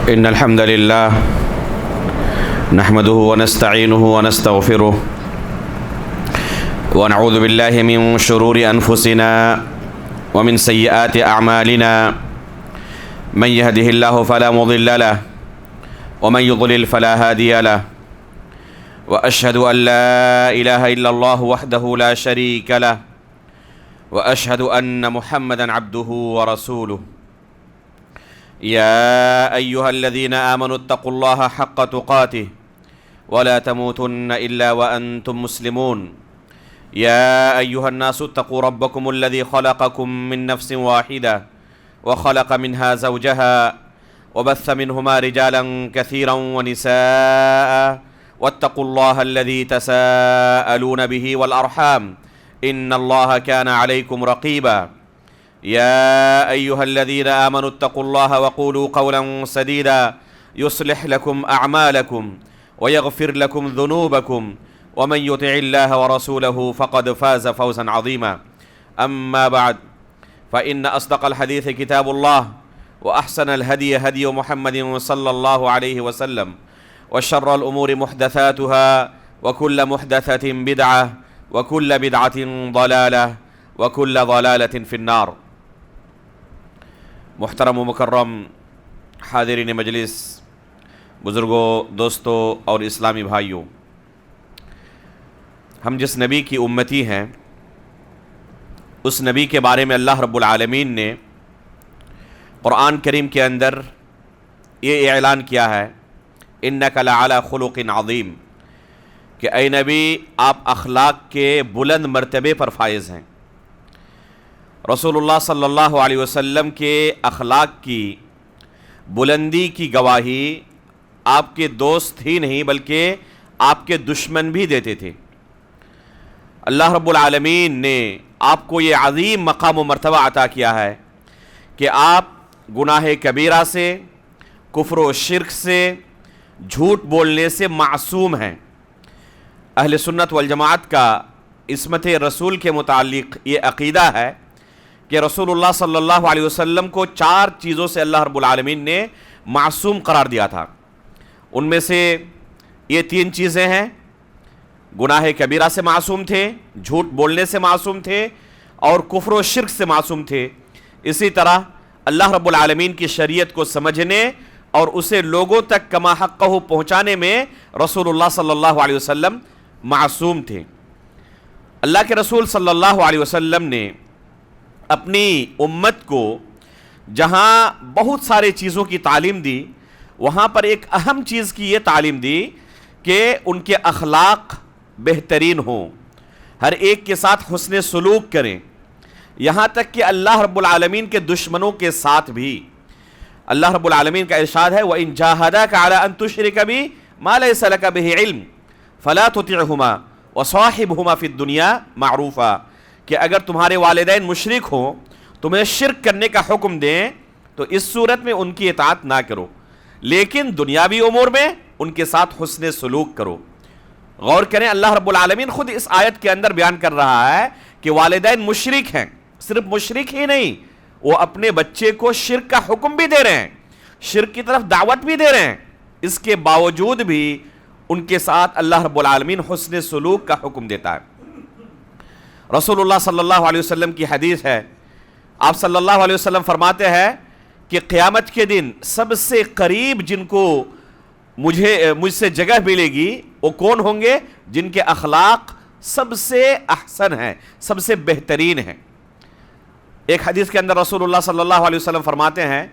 إن الحمد لله نحمده ونستعينه ونستغفره ونعوذ بالله من شرور أنفسنا ومن سيئات أعمالنا من يهده الله فلا مضل له ومن يضلل فلا هادي له وأشهد أن لا إله إلا الله وحده لا شريك له وأشهد أن محمدًا عبده ورسوله يا أيها الذين آمنوا اتقوا الله حق تقاته ولا تموتن إلا وأنتم مسلمون يا أيها الناس اتقوا ربكم الذي خلقكم من نفس واحدة وخلق منها زوجها وبث منهما رجالا كثيرا ونساء واتقوا الله الذي تساءلون به والأرحام إن الله كان عليكم رقيبا يا أيها الذين آمنوا اتقوا الله وقولوا قولا سديدا يصلح لكم أعمالكم ويغفر لكم ذنوبكم ومن يطع الله ورسوله فقد فاز فوزا عظيما أما بعد فإن أصدق الحديث كتاب الله وأحسن الهدي هدي محمد صلى الله عليه وسلم وشر الأمور محدثاتها وكل محدثة بدعة وكل بدعة ضلالة وكل ضلالة في النار۔ محترم و مکرم حاضرین مجلس، بزرگوں، دوستوں اور اسلامی بھائیوں، ہم جس نبی کی امتی ہیں اس نبی کے بارے میں اللہ رب العالمین نے قرآن کریم کے اندر یہ اعلان کیا ہے اِنَّكَ لَعَلَىٰ خُلُقٍ عَظِيمٍ کہ اے نبی آپ اخلاق کے بلند مرتبے پر فائز ہیں۔ رسول اللہ صلی اللہ علیہ وسلم کے اخلاق کی بلندی کی گواہی آپ کے دوست ہی نہیں بلکہ آپ کے دشمن بھی دیتے تھے۔ اللہ رب العالمین نے آپ کو یہ عظیم مقام و مرتبہ عطا کیا ہے کہ آپ گناہ کبیرہ سے، کفر و شرک سے، جھوٹ بولنے سے معصوم ہیں۔ اہل سنت والجماعت کا عصمت رسول کے متعلق یہ عقیدہ ہے کہ رسول اللہ صلی اللہ علیہ وسلم کو 4 چیزوں سے اللہ رب العالمین نے معصوم قرار دیا تھا۔ ان میں سے یہ 3 چیزیں ہیں، گناہ کبیرہ سے معصوم تھے، جھوٹ بولنے سے معصوم تھے اور کفر و شرک سے معصوم تھے۔ اسی طرح اللہ رب العالمین کی شریعت کو سمجھنے اور اسے لوگوں تک کما حقہ پہنچانے میں رسول اللہ صلی اللہ علیہ وسلم معصوم تھے۔ اللہ کے رسول صلی اللہ علیہ وسلم نے اپنی امت کو جہاں بہت سارے چیزوں کی تعلیم دی، وہاں پر ایک اہم چیز کی یہ تعلیم دی کہ ان کے اخلاق بہترین ہوں، ہر ایک کے ساتھ حسن سلوک کریں، یہاں تک کہ اللہ رب العالمین کے دشمنوں کے ساتھ بھی۔ اللہ رب العالمین کا ارشاد ہے وَإِن جَاهَدَاكَ عَلَىٰ أَن تُشْرِكَ بِي مَا لَيْسَ لَكَ بِهِ عِلْمٌ فَلَا تُطِعْهُمَا وَصَاحِبْهُمَا فِي الدُّنْيَا مَعْرُوفًا کہ اگر تمہارے والدین مشرک ہوں، تمہیں شرک کرنے کا حکم دیں تو اس صورت میں ان کی اطاعت نہ کرو، لیکن دنیاوی امور میں ان کے ساتھ حسن سلوک کرو۔ غور کریں، اللہ رب العالمین خود اس آیت کے اندر بیان کر رہا ہے کہ والدین مشرک ہیں، صرف مشرک ہی نہیں، وہ اپنے بچے کو شرک کا حکم بھی دے رہے ہیں، شرک کی طرف دعوت بھی دے رہے ہیں، اس کے باوجود بھی ان کے ساتھ اللہ رب العالمین حسن سلوک کا حکم دیتا ہے۔ رسول اللہ صلی اللہ علیہ وسلم کی حدیث ہے، آپ صلی اللہ علیہ وسلم فرماتے ہیں کہ قیامت کے دن سب سے قریب جن کو مجھ سے جگہ ملے گی وہ کون ہوں گے؟ جن کے اخلاق سب سے احسن ہیں، سب سے بہترین ہیں۔ ایک حدیث کے اندر رسول اللہ صلی اللہ علیہ وسلم فرماتے ہیں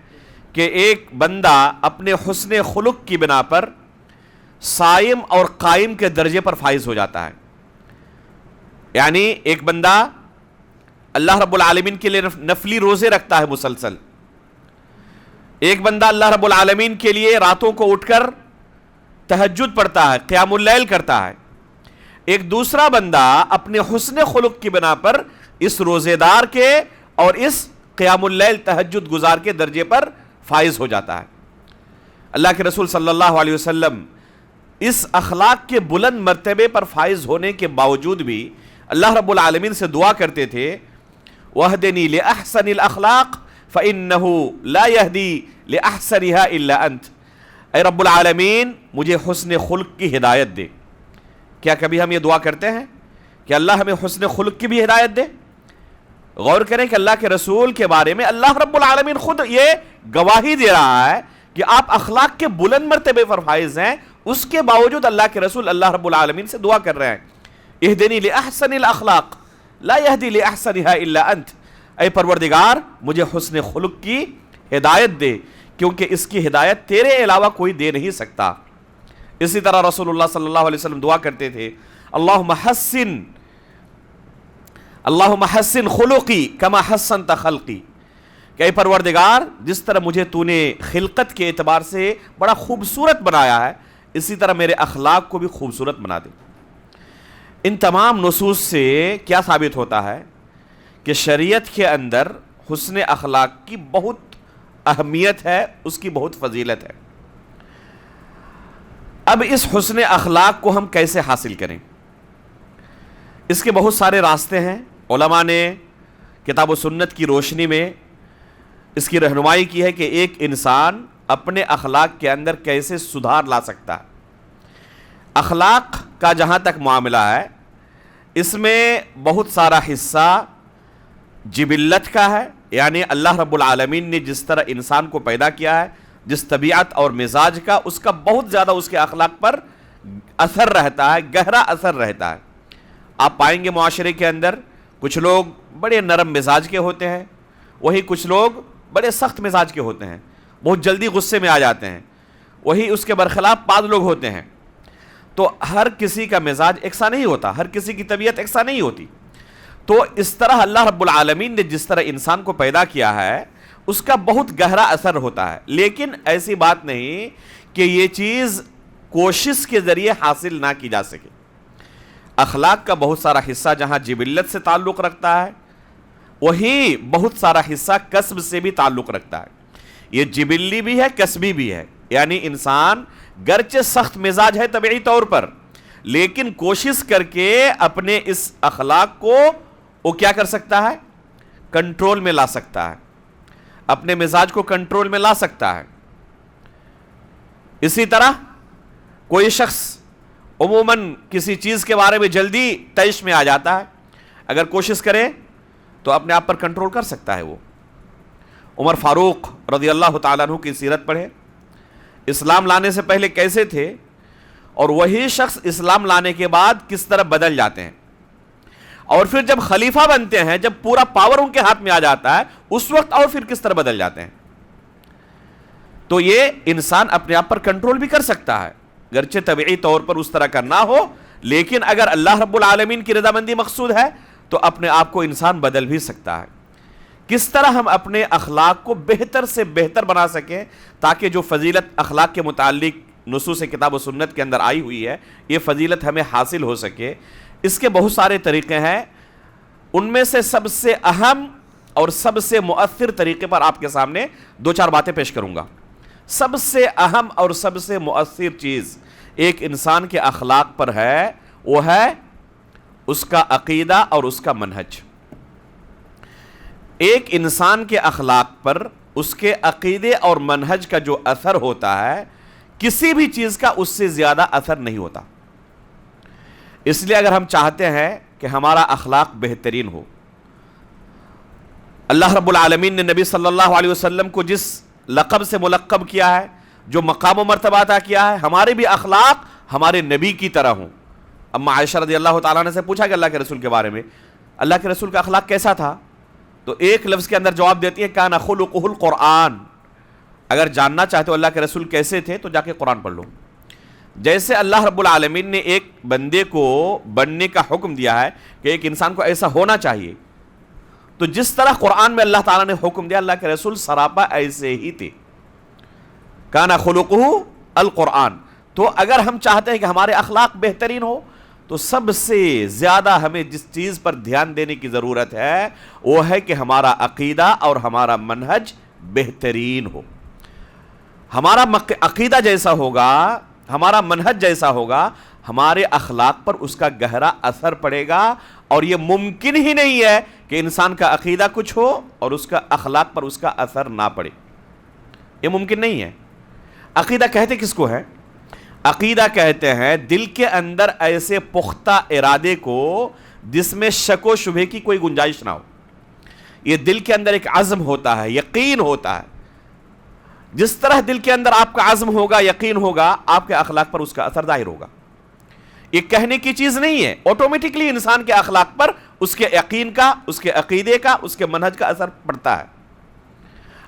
کہ ایک بندہ اپنے حسن خلق کی بنا پر صائم اور قائم کے درجے پر فائز ہو جاتا ہے۔ یعنی ایک بندہ اللہ رب العالمین کے لیے نفلی روزے رکھتا ہے مسلسل، ایک بندہ اللہ رب العالمین کے لیے راتوں کو اٹھ کر تہجد پڑھتا ہے، قیام اللیل کرتا ہے، ایک دوسرا بندہ اپنے حسن خلق کی بنا پر اس روزے دار کے اور اس قیام اللیل تہجد گزار کے درجے پر فائز ہو جاتا ہے۔ اللہ کے رسول صلی اللہ علیہ وسلم اس اخلاق کے بلند مرتبے پر فائز ہونے کے باوجود بھی اللہ رب العالمین سے دعا کرتے تھے وَاهْدِنِي لِأَحْسَنِ الْأَخْلَاقِ فَإِنَّهُ لَا يَهْدِي لِأَحْسَنِهَا إِلَّا أَنْتَ، اے رب العالمین مجھے حسن خلق کی ہدایت دے۔ کیا کبھی ہم یہ دعا کرتے ہیں کہ اللہ ہمیں حسن خلق کی بھی ہدایت دے؟ غور کریں کہ اللہ کے رسول کے بارے میں اللہ رب العالمین خود یہ گواہی دے رہا ہے کہ آپ اخلاق کے بلند مرتبے پر فائز ہیں، اس کے باوجود اللہ کے رسول اللہ رب العالمین سے دعا کر رہے ہیں، اہدنی لاحسن الاخلاق لا یہدی لاحسنها الا انت، اے پروردگار مجھے حسن خلق کی ہدایت دے، کیونکہ اس کی ہدایت تیرے علاوہ کوئی دے نہیں سکتا۔ اسی طرح رسول اللہ صلی اللہ علیہ وسلم دعا کرتے تھے، اللہم حسن خلقی کما حسنت خلقی، کہ اے پروردگار جس طرح مجھے تو نے خلقت کے اعتبار سے بڑا خوبصورت بنایا ہے، اسی طرح میرے اخلاق کو بھی خوبصورت بنا دے۔ ان تمام نصوص سے کیا ثابت ہوتا ہے کہ شریعت کے اندر حسن اخلاق کی بہت اہمیت ہے، اس کی بہت فضیلت ہے۔ اب اس حسن اخلاق کو ہم کیسے حاصل کریں؟ اس کے بہت سارے راستے ہیں۔ علماء نے کتاب و سنت کی روشنی میں اس کی رہنمائی کی ہے کہ ایک انسان اپنے اخلاق کے اندر کیسے سدھار لا سکتا ہے۔ اخلاق کا جہاں تک معاملہ ہے، اس میں بہت سارا حصہ جبلت کا ہے، یعنی اللہ رب العالمین نے جس طرح انسان کو پیدا کیا ہے، جس طبیعت اور مزاج کا، اس کا بہت زیادہ اس کے اخلاق پر اثر رہتا ہے، گہرا اثر رہتا ہے۔ آپ پائیں گے معاشرے کے اندر کچھ لوگ بڑے نرم مزاج کے ہوتے ہیں، وہی کچھ لوگ بڑے سخت مزاج کے ہوتے ہیں، بہت جلدی غصے میں آ جاتے ہیں، وہی اس کے برخلاف بعض لوگ ہوتے ہیں۔ تو ہر کسی کا مزاج یکساں نہیں ہوتا، ہر کسی کی طبیعت یکساں نہیں ہوتی۔ تو اس طرح اللہ رب العالمین نے جس طرح انسان کو پیدا کیا ہے، اس کا بہت گہرا اثر ہوتا ہے، لیکن ایسی بات نہیں کہ یہ چیز کوشش کے ذریعے حاصل نہ کی جا سکے۔ اخلاق کا بہت سارا حصہ جہاں جبلت سے تعلق رکھتا ہے، وہی بہت سارا حصہ کسب سے بھی تعلق رکھتا ہے۔ یہ جبلی بھی ہے، کسبی بھی ہے، یعنی انسان گرچہ سخت مزاج ہے طبعی طور پر، لیکن کوشش کر کے اپنے اس اخلاق کو وہ کیا کر سکتا ہے؟ کنٹرول میں لا سکتا ہے، اپنے مزاج کو کنٹرول میں لا سکتا ہے۔ اسی طرح کوئی شخص عموماً کسی چیز کے بارے میں جلدی طیش میں آ جاتا ہے، اگر کوشش کرے تو اپنے آپ پر کنٹرول کر سکتا ہے۔ وہ عمر فاروق رضی اللہ تعالیٰ عنہ کی سیرت پڑھے، اسلام لانے سے پہلے کیسے تھے، اور وہی شخص اسلام لانے کے بعد کس طرح بدل جاتے ہیں، اور پھر جب خلیفہ بنتے ہیں، جب پورا پاور ان کے ہاتھ میں آ جاتا ہے، اس وقت اور پھر کس طرح بدل جاتے ہیں۔ تو یہ انسان اپنے آپ پر کنٹرول بھی کر سکتا ہے، گرچہ طبعی طور پر اس طرح کا نہ ہو، لیکن اگر اللہ رب العالمین کی رضامندی مقصود ہے تو اپنے آپ کو انسان بدل بھی سکتا ہے۔ کس طرح ہم اپنے اخلاق کو بہتر سے بہتر بنا سکیں تاکہ جو فضیلت اخلاق کے متعلق نصوص کتاب و سنت کے اندر آئی ہوئی ہے، یہ فضیلت ہمیں حاصل ہو سکے، اس کے بہت سارے طریقے ہیں۔ ان میں سے سب سے اہم اور سب سے مؤثر طریقے پر آپ کے سامنے دو چار باتیں پیش کروں گا۔ سب سے اہم اور سب سے مؤثر چیز ایک انسان کے اخلاق پر ہے، وہ ہے اس کا عقیدہ اور اس کا منہج۔ ایک انسان کے اخلاق پر اس کے عقیدے اور منہج کا جو اثر ہوتا ہے، کسی بھی چیز کا اس سے زیادہ اثر نہیں ہوتا۔ اس لیے اگر ہم چاہتے ہیں کہ ہمارا اخلاق بہترین ہو، اللہ رب العالمین نے نبی صلی اللہ علیہ وسلم کو جس لقب سے ملقب کیا ہے، جو مقام و مرتبہ عطا کیا ہے، ہمارے بھی اخلاق ہمارے نبی کی طرح ہوں۔ اما عائشہ رضی اللہ تعالیٰ عنہ سے پوچھا کہ اللہ کے رسول کے بارے میں، اللہ کے رسول کا اخلاق کیسا تھا؟ تو ایک لفظ کے اندر جواب دیتی ہے کان خلقہ القرآن۔ اگر جاننا چاہتے ہو اللہ کے رسول کیسے تھے تو جا کے قرآن پڑھ لو۔ جیسے اللہ رب العالمین نے ایک بندے کو بننے کا حکم دیا ہے کہ ایک انسان کو ایسا ہونا چاہیے، تو جس طرح قرآن میں اللہ تعالیٰ نے حکم دیا، اللہ کے رسول سراپا ایسے ہی تھے۔ کان خلقہ القرآن۔ تو اگر ہم چاہتے ہیں کہ ہمارے اخلاق بہترین ہو، تو سب سے زیادہ ہمیں جس چیز پر دھیان دینے کی ضرورت ہے وہ ہے کہ ہمارا عقیدہ اور ہمارا منہج بہترین ہو۔ ہمارا عقیدہ جیسا ہوگا، ہمارا منہج جیسا ہوگا، ہمارے اخلاق پر اس کا گہرا اثر پڑے گا، اور یہ ممکن ہی نہیں ہے کہ انسان کا عقیدہ کچھ ہو اور اس کا اخلاق پر اس کا اثر نہ پڑے۔ یہ ممکن نہیں ہے۔ عقیدہ کہتے کس کو ہے؟ عقیدہ کہتے ہیں دل کے اندر ایسے پختہ ارادے کو جس میں شک و شبہ کی کوئی گنجائش نہ ہو. یہ دل کے اندر ایک عزم ہوتا ہے, یقین ہوتا ہے. جس طرح دل کے اندر آپ کا عزم ہوگا, یقین ہوگا, آپ کے اخلاق پر اس کا اثر ظاہر ہوگا. یہ کہنے کی چیز نہیں ہے, آٹومیٹکلی انسان کے اخلاق پر اس کے یقین کا, اس کے عقیدے کا, اس کے منہج کا اثر پڑتا ہے,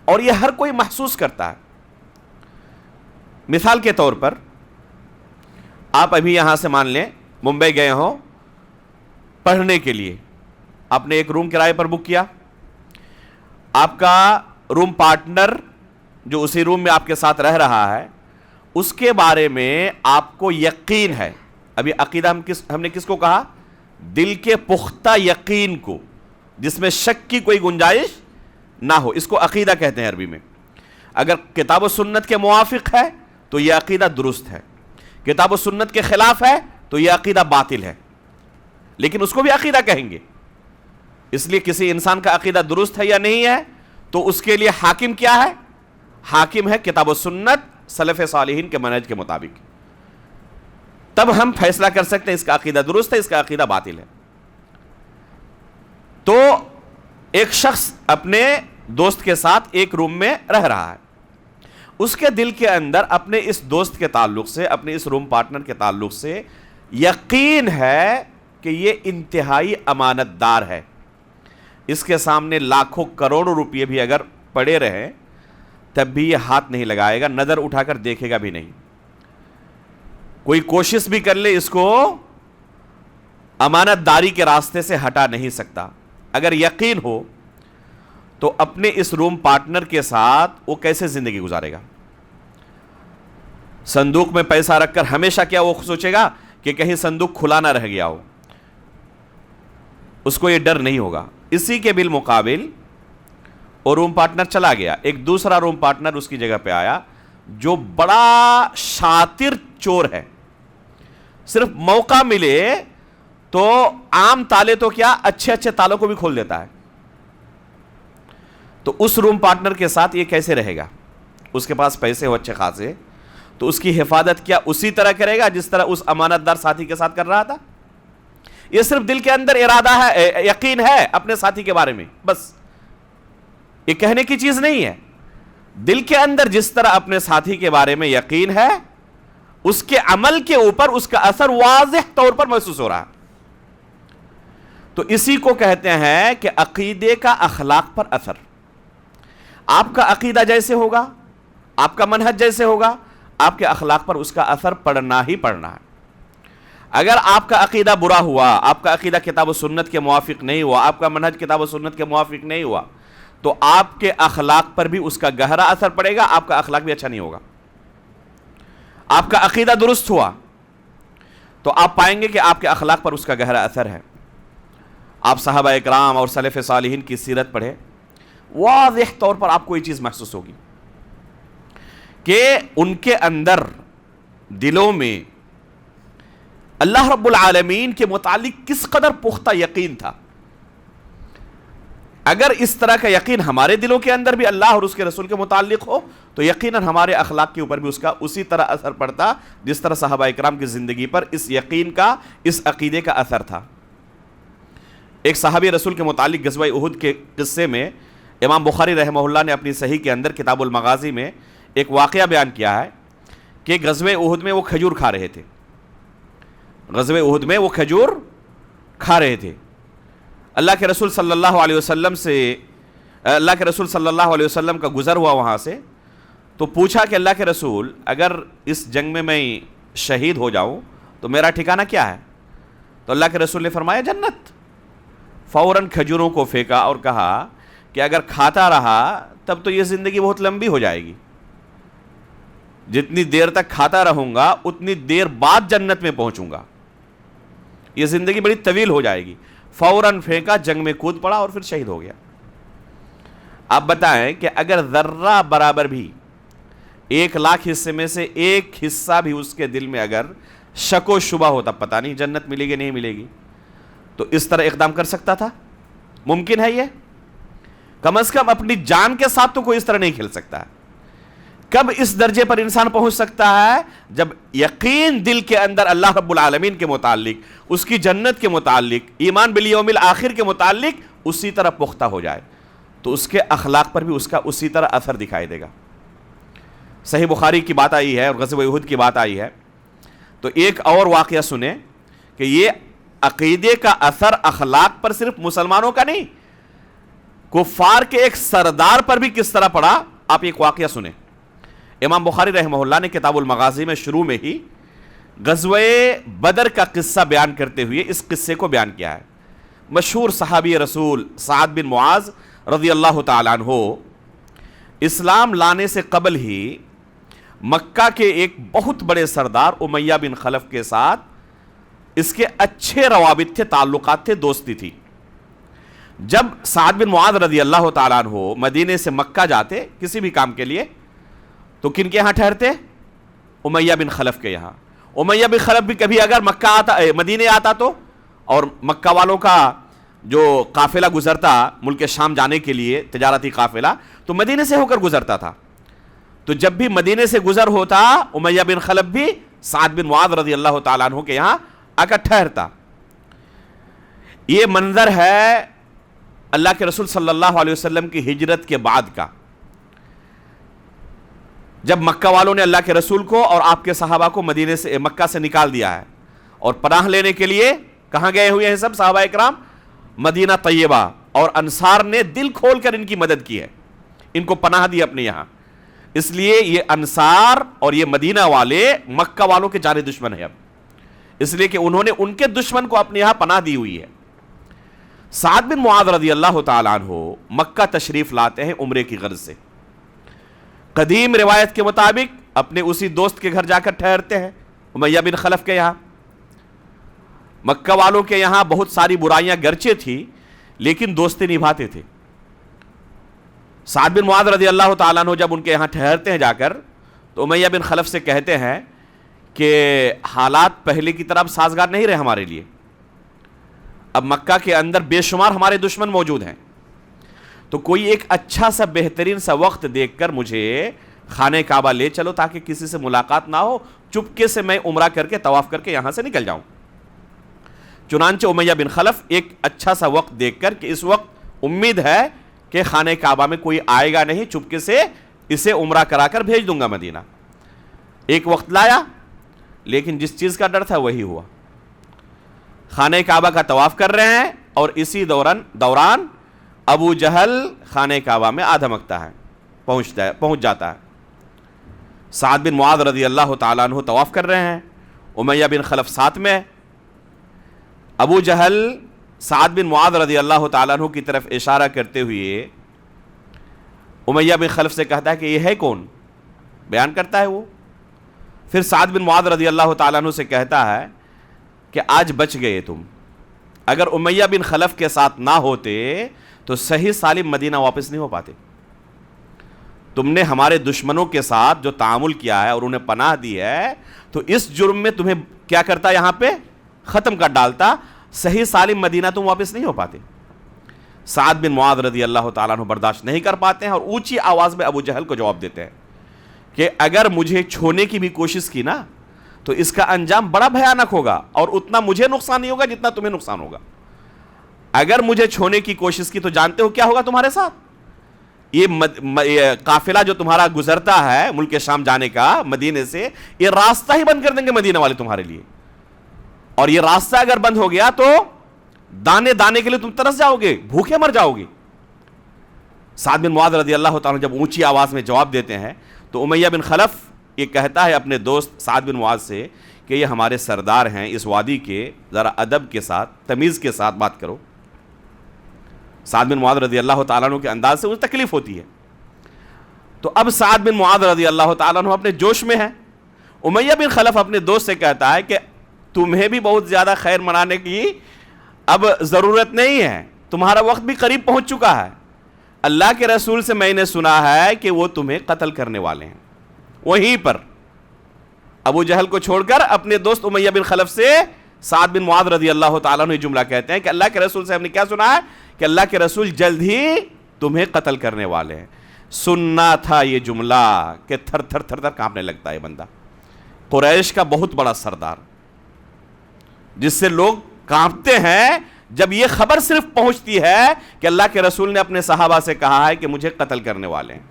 اور یہ ہر کوئی محسوس کرتا ہے. مثال کے طور پر آپ ابھی یہاں سے مان لیں ممبئی گئے ہوں پڑھنے کے لیے, آپ نے ایک روم کرائے پر بک کیا. آپ کا روم پارٹنر جو اسی روم میں آپ کے ساتھ رہ رہا ہے, اس کے بارے میں آپ کو یقین ہے. ابھی عقیدہ ہم نے کس کو کہا؟ دل کے پختہ یقین کو, جس میں شک کی کوئی گنجائش نہ ہو, اس کو عقیدہ کہتے ہیں عربی میں. اگر کتاب و سنت کے موافق ہے تو یہ عقیدہ درست ہے, کتاب و سنت کے خلاف ہے تو یہ عقیدہ باطل ہے, لیکن اس کو بھی عقیدہ کہیں گے. اس لیے کسی انسان کا عقیدہ درست ہے یا نہیں ہے تو اس کے لیے حاکم کیا ہے؟ حاکم ہے کتاب و سنت سلف صالحین کے منہج کے مطابق. تب ہم فیصلہ کر سکتے ہیں اس کا عقیدہ درست ہے, اس کا عقیدہ باطل ہے. تو ایک شخص اپنے دوست کے ساتھ ایک روم میں رہ رہا ہے, اس کے دل کے اندر اپنے اس دوست کے تعلق سے, اپنے اس روم پارٹنر کے تعلق سے یقین ہے کہ یہ انتہائی امانت دار ہے, اس کے سامنے لاکھوں کروڑوں روپئے بھی اگر پڑے رہیں تب بھی یہ ہاتھ نہیں لگائے گا, نظر اٹھا کر دیکھے گا بھی نہیں, کوئی کوشش بھی کر لے اس کو امانت داری کے راستے سے ہٹا نہیں سکتا. اگر یقین ہو تو اپنے اس روم پارٹنر کے ساتھ وہ کیسے زندگی گزارے گا؟ صندوق میں پیسہ رکھ کر ہمیشہ کیا وہ سوچے گا کہ کہیں صندوق کھلا نہ رہ گیا ہو؟ اس کو یہ ڈر نہیں ہوگا. اسی کے بالمقابل وہ روم پارٹنر چلا گیا, ایک دوسرا روم پارٹنر اس کی جگہ پہ آیا جو بڑا شاطر چور ہے, صرف موقع ملے تو عام تالے تو کیا اچھے اچھے تالوں کو بھی کھول دیتا ہے. تو اس روم پارٹنر کے ساتھ یہ کیسے رہے گا؟ اس کے پاس پیسے ہو اچھے خاصے, تو اس کی حفاظت کیا اسی طرح کرے گا جس طرح اس امانت دار ساتھی کے ساتھ کر رہا تھا؟ یہ صرف دل کے اندر ارادہ ہے, یقین ہے اپنے ساتھی کے بارے میں, بس یہ کہنے کی چیز نہیں ہے. دل کے اندر جس طرح اپنے ساتھی کے بارے میں یقین ہے, اس کے عمل کے اوپر اس کا اثر واضح طور پر محسوس ہو رہا ہے. تو اسی کو کہتے ہیں کہ عقیدے کا اخلاق پر اثر. آپ کا عقیدہ جیسے ہوگا, آپ کا منہج جیسے ہوگا, آپ کے اخلاق پر اس کا اثر پڑنا ہی پڑنا ہے. اگر آپ کا عقیدہ برا ہوا, آپ کا عقیدہ کتاب و سنت کے موافق نہیں ہوا, آپ کا منہج کتاب و سنت کے موافق نہیں ہوا, تو آپ کے اخلاق پر بھی اس کا گہرا اثر پڑے گا, آپ کا اخلاق بھی اچھا نہیں ہوگا. آپ کا عقیدہ درست ہوا تو آپ پائیں گے کہ آپ کے اخلاق پر اس کا گہرا اثر ہے. آپ صحابہ اکرام اور سلف صالحین کی سیرت پڑھیں, واضح طور پر آپ کو یہ چیز محسوس ہوگی کہ ان کے اندر دلوں میں اللہ رب العالمین کے متعلق کس قدر پختہ یقین تھا. اگر اس طرح کا یقین ہمارے دلوں کے اندر بھی اللہ اور اس کے رسول کے متعلق ہو تو یقیناً ہمارے اخلاق کے اوپر بھی اس کا اسی طرح اثر پڑتا جس طرح صحابہ اکرام کی زندگی پر اس یقین کا, اس عقیدے کا اثر تھا. ایک صحابی رسول کے متعلق غزوہ احد کے قصے میں امام بخاری رحمہ اللہ نے اپنی صحیح کے اندر کتاب المغازی میں ایک واقعہ بیان کیا ہے کہ غزوہ احد میں وہ کھجور کھا رہے تھے. غزوہ احد میں وہ کھجور کھا رہے تھے. اللہ کے رسول صلی اللہ علیہ وسلم کا گزر ہوا وہاں سے, تو پوچھا کہ اللہ کے رسول اگر اس جنگ میں شہید ہو جاؤں تو میرا ٹھکانہ کیا ہے؟ تو اللہ کے رسول نے فرمایا جنت. فوراً کھجوروں کو پھینکا اور کہا کہ اگر کھاتا رہا تب تو یہ زندگی بہت لمبی ہو جائے گی, جتنی دیر تک کھاتا رہوں گا اتنی دیر بعد جنت میں پہنچوں گا, یہ زندگی بڑی طویل ہو جائے گی. فوراً پھینکا, جنگ میں کود پڑا اور پھر شہید ہو گیا. آپ بتائیں کہ اگر ذرہ برابر بھی 1,00,000 حصے میں سے ایک حصہ بھی اس کے دل میں اگر شک و شبہ ہوتا, پتہ نہیں جنت ملے گی نہیں ملے گی, تو اس طرح اقدام کر سکتا تھا؟ ممکن ہے یہ؟ کم از کم اپنی جان کے ساتھ تو کوئی اس طرح نہیں کھیل سکتا ہے. کب اس درجے پر انسان پہنچ سکتا ہے؟ جب یقین دل کے اندر اللہ رب العالمین کے متعلق، اس کی جنت کے متعلق، ایمان بالیوم الآخر کے متعلق اسی طرح پختہ ہو جائے، تو اس کے اخلاق پر بھی اس کا اسی طرح اثر دکھائی دے گا۔ صحیح بخاری کی بات آئی ہے اور غزوہ احد کی بات آئی ہے، تو ایک اور واقعہ سنیں کہ یہ عقیدے کا اثر اخلاق پر صرف مسلمانوں کا نہیں، کفار کے ایک سردار پر بھی کس طرح پڑا۔ آپ ایک واقعہ سنیں۔ امام بخاری رحمہ اللہ نے کتاب المغازی میں شروع میں ہی غزوہ بدر کا قصہ بیان کرتے ہوئے اس قصے کو بیان کیا ہے۔ مشہور صحابی رسول سعد بن معاذ رضی اللہ تعالیٰ عنہ اسلام لانے سے قبل ہی مکہ کے ایک بہت بڑے سردار امیہ بن خلف کے ساتھ اس کے اچھے روابط تھے، تعلقات تھے، دوستی تھی۔ جب سعد بن معاذ رضی اللہ تعالیٰ عنہ مدینے سے مکہ جاتے کسی بھی کام کے لیے تو کن کے یہاں ٹھہرتے؟ امیہ بن خلف کے یہاں۔ امیہ بن خلف بھی کبھی اگر مدینے آتا تو، اور مکہ والوں کا جو قافلہ گزرتا ملک شام جانے کے لیے تجارتی قافلہ، تو مدینے سے ہو کر گزرتا تھا، تو جب بھی مدینے سے گزر ہوتا امیہ بن خلف بھی سعد بن معاذ رضی اللہ تعالیٰ عنہ کے یہاں آ کر ٹھہرتا۔ یہ منظر ہے اللہ کے رسول صلی اللہ علیہ وسلم کی ہجرت کے بعد کا، جب مکہ والوں نے اللہ کے رسول کو اور آپ کے صحابہ کو مدینے سے مکہ سے نکال دیا ہے، اور پناہ لینے کے لیے کہاں گئے ہوئے ہیں سب صحابہ اکرام؟ مدینہ طیبہ، اور انصار نے دل کھول کر ان کی مدد کی ہے، ان کو پناہ دی اپنے یہاں۔ اس لیے یہ انصار اور یہ مدینہ والے مکہ والوں کے جانے دشمن ہیں اب، اس لیے کہ انہوں نے ان کے دشمن کو اپنے یہاں پناہ دی ہوئی ہے۔ سعد بن معاذ رضی اللہ تعالیٰ عنہ مکہ تشریف لاتے ہیں عمرے کی غرض سے۔ قدیم روایت کے مطابق اپنے اسی دوست کے گھر جا کر ٹھہرتے ہیں، امیہ بن خلف کے یہاں۔ مکہ والوں کے یہاں بہت ساری برائیاں گرچہ تھی لیکن دوستی نبھاتے تھے۔ سعد بن معاذ رضی اللہ تعالیٰ عنہ جب ان کے یہاں ٹھہرتے ہیں جا کر، تو امیہ بن خلف سے کہتے ہیں کہ حالات پہلے کی طرح سازگار نہیں رہے ہمارے لیے، اب مکہ کے اندر بے شمار ہمارے دشمن موجود ہیں، تو کوئی ایک اچھا سا بہترین سا وقت دیکھ کر مجھے خانہ کعبہ لے چلو تاکہ کسی سے ملاقات نہ ہو، چپکے سے میں عمرہ کر کے طواف کر کے یہاں سے نکل جاؤں۔ چنانچہ امیہ بن خلف ایک اچھا سا وقت دیکھ کر کہ اس وقت امید ہے کہ خانہ کعبہ میں کوئی آئے گا نہیں، چپکے سے اسے عمرہ کرا کر بھیج دوں گا مدینہ، ایک وقت لایا، لیکن جس چیز کا ڈر تھا وہی ہوا۔ خانہ کعبہ کا طواف کر رہے ہیں اور اسی دوران ابو جہل خانہ کعبہ میں آدھمکتا ہے، پہنچ جاتا ہے۔ سعد بن معاذ رضی اللہ تعالیٰ عنہ طواف کر رہے ہیں، امیہ بن خلف ساتھ میں۔ ابو جہل سعد بن معاذ رضی اللہ تعالیٰ عنہ کی طرف اشارہ کرتے ہوئے امیہ بن خلف سے کہتا ہے کہ یہ ہے کون؟ بیان کرتا ہے وہ۔ پھر سعد بن معاذ رضی اللہ تعالیٰ عنہ سے کہتا ہے کہ آج بچ گئے تم، اگر امیہ بن خلف کے ساتھ نہ ہوتے تو صحیح سالم مدینہ واپس نہیں ہو پاتے۔ تم نے ہمارے دشمنوں کے ساتھ جو تعامل کیا ہے اور انہیں پناہ دی ہے، تو اس جرم میں تمہیں کیا کرتا یہاں پہ ختم کر ڈالتا، صحیح سالم مدینہ تم واپس نہیں ہو پاتے۔ سعد بن معاذ رضی اللہ تعالیٰ عنہ برداشت نہیں کر پاتے ہیں اور اونچی آواز میں ابو جہل کو جواب دیتے ہیں کہ اگر مجھے چھونے کی بھی کوشش کی نا تو اس کا انجام بڑا بھیانک ہوگا، اور اتنا مجھے نقصان نہیں ہوگا جتنا تمہیں نقصان ہوگا۔ اگر مجھے چھونے کی کوشش کی تو جانتے ہو کیا ہوگا تمہارے ساتھ؟ یہ قافلہ جو تمہارا گزرتا ہے ملک شام جانے کا مدینے سے، یہ راستہ ہی بند کر دیں گے مدینہ والے تمہارے لیے، اور یہ راستہ اگر بند ہو گیا تو دانے دانے کے لیے تم ترس جاؤ گے، بھوکے مر جاؤ گے۔ سعد بن معاذ رضی اللہ تعالیٰ جب اونچی آواز میں جواب دیتے ہیں تو امیہ بن خلف یہ کہتا ہے اپنے دوست سعد بن معاذ سے کہ یہ ہمارے سردار ہیں اس وادی کے، ذرا ادب کے ساتھ تمیز کے ساتھ بات کرو۔ سعد بن معاذ رضی اللہ تعالیٰ عنہ کے انداز سے اسے تکلیف ہوتی ہے، تو اب سعد بن معاذ رضی اللہ تعالیٰ عنہ اپنے جوش میں ہے۔ امیہ بن خلف اپنے دوست سے کہتا ہے کہ تمہیں بھی بہت زیادہ خیر منانے کی اب ضرورت نہیں ہے، تمہارا وقت بھی قریب پہنچ چکا ہے، اللہ کے رسول سے میں نے سنا ہے کہ وہ تمہیں قتل کرنے والے ہیں۔ وہیں پر ابو جہل کو چھوڑ کر اپنے دوست امیہ بن خلف سے سعد بن معاذ رضی اللہ تعالیٰ عنہ جملہ کہتے ہیں کہ اللہ کے رسول سے ہم نے کیا سنا ہے کہ اللہ کے رسول جلد ہی تمہیں قتل کرنے والے ہیں۔ سننا تھا یہ جملہ کہ تھر تھر تھر تھر کانپنے لگتا ہے بندہ. قریش کا بہت بڑا سردار جس سے لوگ کانپتے ہیں جب یہ خبر صرف پہنچتی ہے کہ اللہ کے رسول نے اپنے صحابہ سے کہا ہے کہ مجھے قتل کرنے والے ہیں.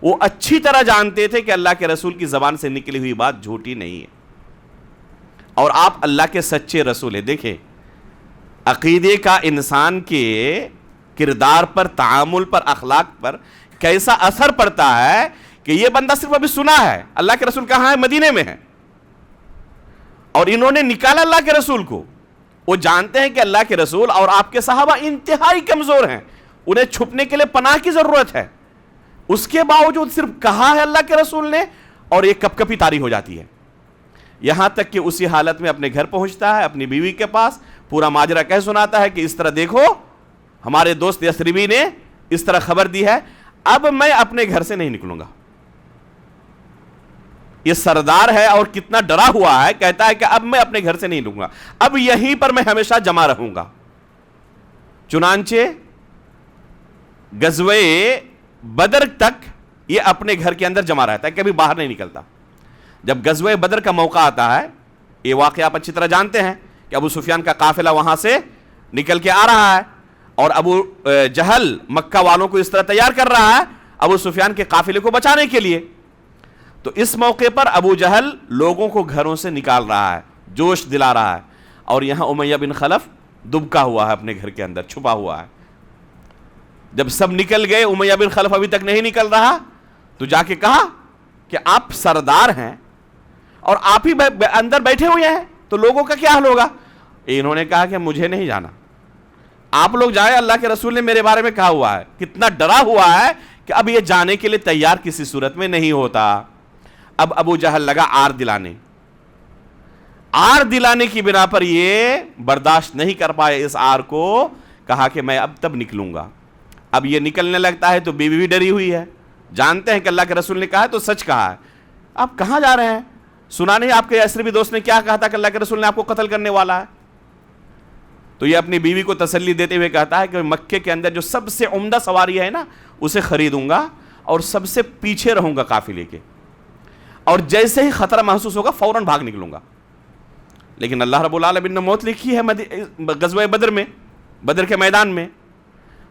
وہ اچھی طرح جانتے تھے کہ اللہ کے رسول کی زبان سے نکلی ہوئی بات جھوٹی نہیں ہے اور آپ اللہ کے سچے رسول ہیں. دیکھیں عقیدے کا انسان کے کردار پر، تعامل پر، اخلاق پر کیسا اثر پڑتا ہے کہ یہ بندہ صرف ابھی سنا ہے اللہ کے رسول کہاں ہے، مدینے میں ہے، اور انہوں نے نکالا اللہ کے رسول کو. وہ جانتے ہیں کہ اللہ کے رسول اور آپ کے صحابہ انتہائی کمزور ہیں، انہیں چھپنے کے لیے پناہ کی ضرورت ہے. اس کے باوجود صرف کہا ہے اللہ کے رسول نے اور یہ کپ کپی طاری ہو جاتی ہے. یہاں تک کہ اسی حالت میں اپنے گھر پہنچتا ہے، اپنی بیوی کے پاس پورا ماجرا کہہ سناتا ہے کہ اس طرح دیکھو ہمارے دوست یثربی نے اس طرح خبر دی ہے، اب میں اپنے گھر سے نہیں نکلوں گا. یہ سردار ہے اور کتنا ڈرا ہوا ہے، کہتا ہے کہ اب میں اپنے گھر سے نہیں نکلوں گا، اب یہیں پر میں ہمیشہ جمع رہوں گا. چنانچہ غزوہ بدر تک یہ اپنے گھر کے اندر جمع رہتا ہے، کبھی باہر نہیں نکلتا. جب غزوہ بدر کا موقع آتا ہے، یہ واقعہ آپ اچھی طرح جانتے ہیں کہ ابو سفیان کا قافلہ وہاں سے نکل کے آ رہا ہے اور ابو جہل مکہ والوں کو اس طرح تیار کر رہا ہے ابو سفیان کے قافلے کو بچانے کے لیے. تو اس موقع پر ابو جہل لوگوں کو گھروں سے نکال رہا ہے، جوش دلا رہا ہے، اور یہاں امیہ بن خلف دبکا ہوا ہے، اپنے گھر کے اندر چھپا ہوا ہے. جب سب نکل گئے، امیہ بن خلف ابھی تک نہیں نکل رہا، تو جا کے کہا کہ آپ سردار ہیں اور آپ ہی اندر بیٹھے ہوئے ہیں، تو لوگوں کا کیا حال ہوگا؟ انہوں نے کہا کہ مجھے نہیں جانا، آپ لوگ جائیں، اللہ کے رسول نے میرے بارے میں کہا ہوا ہے. کتنا ڈرا ہوا ہے کہ اب یہ جانے کے لیے تیار کسی صورت میں نہیں ہوتا. اب ابو جہل لگا آر دلانے کی بنا پر یہ برداشت نہیں کر پائے اس آر کو، کہا کہ میں اب تب نکلوں گا. اب یہ نکلنے لگتا ہے تو بیوی بھی ڈری ہوئی ہے، جانتے ہیں کہ اللہ کے رسول نے کہا ہے تو سچ کہا ہے. آپ کہاں جا رہے ہیں؟ سنا نہیں آپ کے یثربی دوست نے کیا کہا تھا کہ اللہ کے رسول نے آپ کو قتل کرنے والا ہے؟ تو یہ اپنی بیوی کو تسلی دیتے ہوئے کہتا ہے کہ مکے کے اندر جو سب سے عمدہ سواری ہے نا اسے خریدوں گا اور سب سے پیچھے رہوں گا قافلے کے، اور جیسے ہی خطرہ محسوس ہوگا فوراً بھاگ نکلوں گا. لیکن اللہ رب العالمین نے موت لکھی ہے غزوہ بدر میں، بدر کے میدان میں.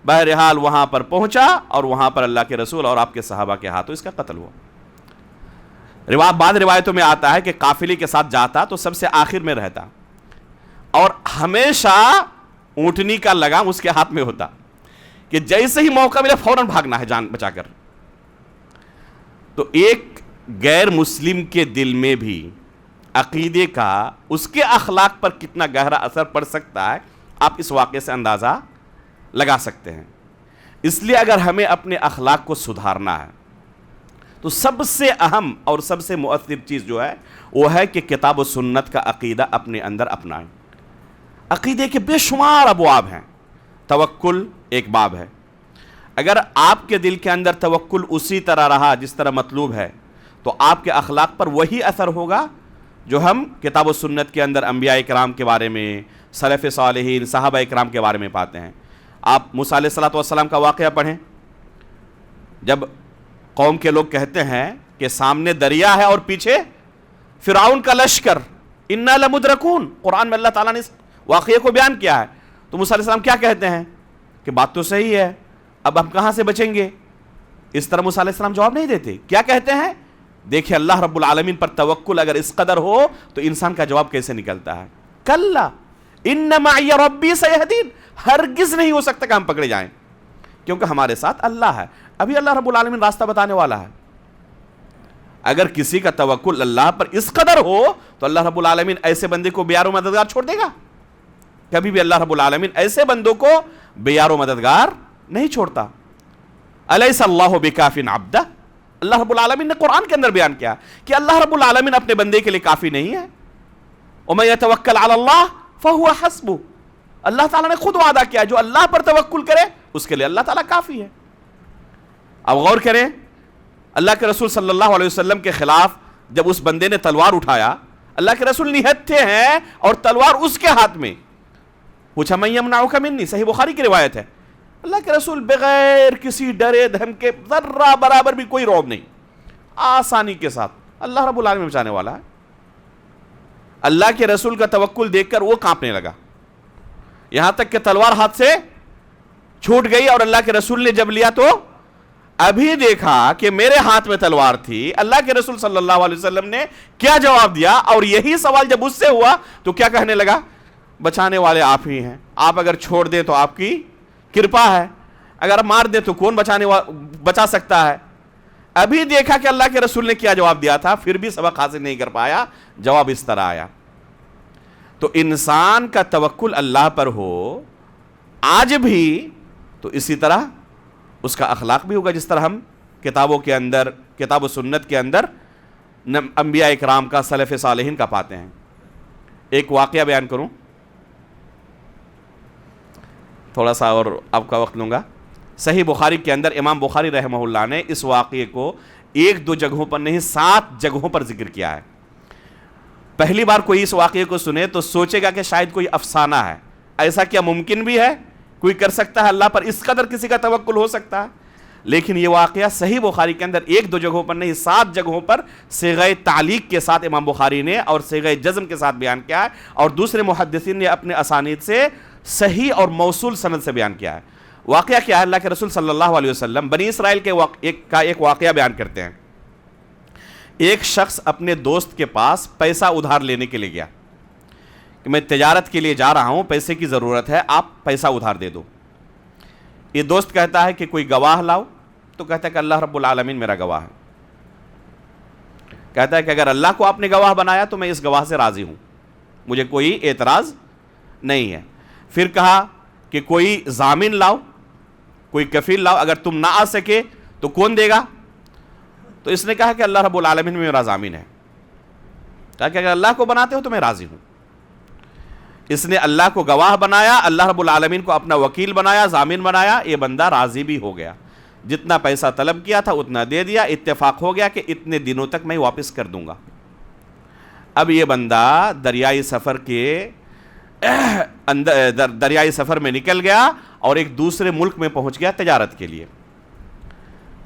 بہرحال وہاں پر پہنچا اور وہاں پر اللہ کے رسول اور آپ کے صحابہ کے ہاتھوں اس کا قتل ہوا. بعض روایتوں میں آتا ہے کہ قافلے کے ساتھ جاتا تو سب سے آخر میں رہتا اور ہمیشہ اونٹنی کا لگام اس کے ہاتھ میں ہوتا کہ جیسے ہی موقع ملے فوراً بھاگنا ہے جان بچا کر. تو ایک غیر مسلم کے دل میں بھی عقیدے کا اس کے اخلاق پر کتنا گہرا اثر پڑ سکتا ہے آپ اس واقعے سے اندازہ لگا سکتے ہیں. اس لیے اگر ہمیں اپنے اخلاق کو سدھارنا ہے تو سب سے اہم اور سب سے مؤثر چیز جو ہے وہ ہے کہ کتاب و سنت کا عقیدہ اپنے اندر اپنائیں. عقیدے کے بے شمار ابواب ہیں، توکل ایک باب ہے. اگر آپ کے دل کے اندر توکل اسی طرح رہا جس طرح مطلوب ہے تو آپ کے اخلاق پر وہی اثر ہوگا جو ہم کتاب و سنت کے اندر انبیاء اکرام کے بارے میں، سلف صالحین، صحابہ اکرام کے بارے میں پاتے ہیں. آپ موسیٰ علیہ السلام کا واقعہ پڑھیں. جب قوم کے لوگ کہتے ہیں کہ سامنے دریا ہے اور پیچھے فرعون کا لشکر، انا لمدرکون، قرآن میں اللہ تعالیٰ نے اس واقعے کو بیان کیا ہے، تو موسیٰ علیہ السلام کیا کہتے ہیں کہ بات تو صحیح ہے، اب ہم کہاں سے بچیں گے؟ اس طرح موسیٰ علیہ السلام جواب نہیں دیتے. کیا کہتے ہیں؟ دیکھیں اللہ رب العالمین پر توکل اگر اس قدر ہو تو انسان کا جواب کیسے نکلتا ہے؟ کلا ان معی ربی سیہدین، ہرگز نہیں ہو سکتا کہ ہم پکڑے جائیں کیونکہ ہمارے ساتھ اللہ ہے. ابھی اللہ رب العالمین راستہ بتانے والا ہے. اگر کسی کا توکل اللہ پر اس قدر ہو تو اللہ رب العالمین ایسے بندے کو بے یار و مددگار چھوڑ دے گا؟ کبھی بھی اللہ رب العالمین ایسے بندوں کو بے یار و مددگار نہیں چھوڑتا. الیس اللہ بکاف عبدہ، اللہ رب العالمین نے قرآن کے اندر بیان کیا کہ اللہ رب العالمین اپنے بندے کے لیے کافی نہیں ہے. ومن یتوکل علی اللہ فہو حسبہ، اللہ تعالیٰ نے خود وعدہ کیا جو اللہ پر توکل کرے اس کے لیے اللہ تعالیٰ کافی ہے. اب غور کریں، اللہ کے رسول صلی اللہ علیہ وسلم کے خلاف جب اس بندے نے تلوار اٹھایا، اللہ کے رسول نہتے ہیں اور تلوار اس کے ہاتھ میں. پوچھا من یمنعک منی، صحیح بخاری کی روایت ہے اللہ کے رسول بغیر کسی ڈرے دھم کے، ذرہ برابر بھی کوئی رعب نہیں، آسانی کے ساتھ اللہ رب العالمین بچانے والا ہے۔ اللہ کے رسول کا توکل دیکھ کر وہ کانپنے لگا، یہاں تک کہ تلوار ہاتھ سے چھوٹ گئی، اور اللہ کے رسول نے جب لیا تو ابھی دیکھا کہ میرے ہاتھ میں تلوار تھی۔ اللہ کے رسول صلی اللہ علیہ وسلم نے کیا جواب دیا؟ اور یہی سوال جب اس سے ہوا تو کیا کہنے لگا؟ بچانے والے آپ ہی ہیں، آپ اگر چھوڑ دیں تو آپ کی کرپا ہے، اگر مار دیں تو کون بچا سکتا ہے؟ ابھی دیکھا کہ اللہ کے رسول نے کیا جواب دیا تھا، پھر بھی سبق حاصل نہیں کر پایا، جواب اس طرح آیا۔ تو انسان کا توکل اللہ پر ہو آج بھی تو اسی طرح اس کا اخلاق بھی ہوگا، جس طرح ہم کتابوں کے اندر، کتاب و سنت کے اندر انبیاء اکرام کا، سلف صالحین کا پاتے ہیں۔ ایک واقعہ بیان کروں، تھوڑا سا اور آپ کا وقت لوں گا۔ صحیح بخاری کے اندر امام بخاری رحمہ اللہ نے اس واقعے کو 1-2 جگہوں پر نہیں 7 جگہوں پر ذکر کیا ہے۔ پہلی بار کوئی اس واقعے کو سنے تو سوچے گا کہ شاید کوئی افسانہ ہے، ایسا کیا ممکن بھی ہے؟ کوئی کر سکتا ہے اللہ پر اس قدر کسی کا توکل ہو سکتا ہے؟ لیکن یہ واقعہ صحیح بخاری کے اندر 1-2 جگہوں پر نہیں 7 جگہوں پر صیغہ تعلیق کے ساتھ امام بخاری نے اور صیغہ جزم کے ساتھ بیان کیا ہے، اور دوسرے محدثین نے اپنے اسانید سے صحیح اور موصول سند سے بیان کیا ہے۔ واقعہ کیا ہے؟ اللہ کے رسول صلی اللہ علیہ وسلم بنی اسرائیل کے ایک واقعہ بیان کرتے ہیں۔ ایک شخص اپنے دوست کے پاس پیسہ ادھار لینے کے لیے گیا کہ میں تجارت کے لیے جا رہا ہوں، پیسے کی ضرورت ہے، آپ پیسہ ادھار دے دو۔ یہ دوست کہتا ہے کہ کوئی گواہ لاؤ، تو کہتا ہے کہ اللہ رب العالمین میرا گواہ ہے۔ کہتا ہے کہ اگر اللہ کو آپ نے گواہ بنایا تو میں اس گواہ سے راضی ہوں، مجھے کوئی اعتراض نہیں ہے۔ پھر کہا کہ کوئی ضامن لاؤ، کوئی کفیل لاؤ، اگر تم نہ آ سکے تو کون دے گا؟ تو اس نے کہا کہ اللہ رب العالمین میرا ضامن ہے۔ کہا کہ اگر اللہ کو بناتے ہو تو میں راضی ہوں۔ اس نے اللہ کو گواہ بنایا، اللہ رب العالمین کو اپنا وکیل بنایا، ضامن بنایا، یہ بندہ راضی بھی ہو گیا، جتنا پیسہ طلب کیا تھا اتنا دے دیا، اتفاق ہو گیا کہ اتنے دنوں تک میں واپس کر دوں گا۔ اب یہ بندہ دریائی سفر میں نکل گیا اور ایک دوسرے ملک میں پہنچ گیا تجارت کے لیے۔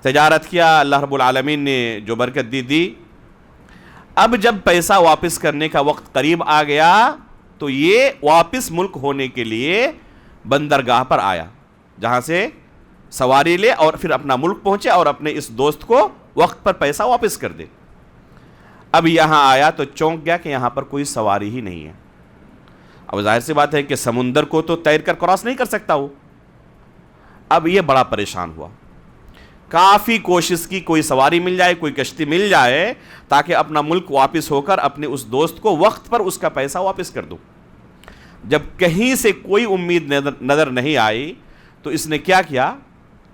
تجارت کیا، اللہ رب العالمین نے جو برکت دی۔ اب جب پیسہ واپس کرنے کا وقت قریب آ گیا تو یہ واپس ملک ہونے کے لیے بندرگاہ پر آیا، جہاں سے سواری لے اور پھر اپنا ملک پہنچے اور اپنے اس دوست کو وقت پر پیسہ واپس کر دے۔ اب یہاں آیا تو چونک گیا کہ یہاں پر کوئی سواری ہی نہیں ہے۔ اب ظاہر سی بات ہے کہ سمندر کو تو تیر کر کراس نہیں کر سکتا وہ۔ اب یہ بڑا پریشان ہوا، کافی کوشش کی کوئی سواری مل جائے، کوئی کشتی مل جائے تاکہ اپنا ملک واپس ہو کر اپنے اس دوست کو وقت پر اس کا پیسہ واپس کر دوں۔ جب کہیں سے کوئی امید نظر نہیں آئی تو اس نے کیا کیا؟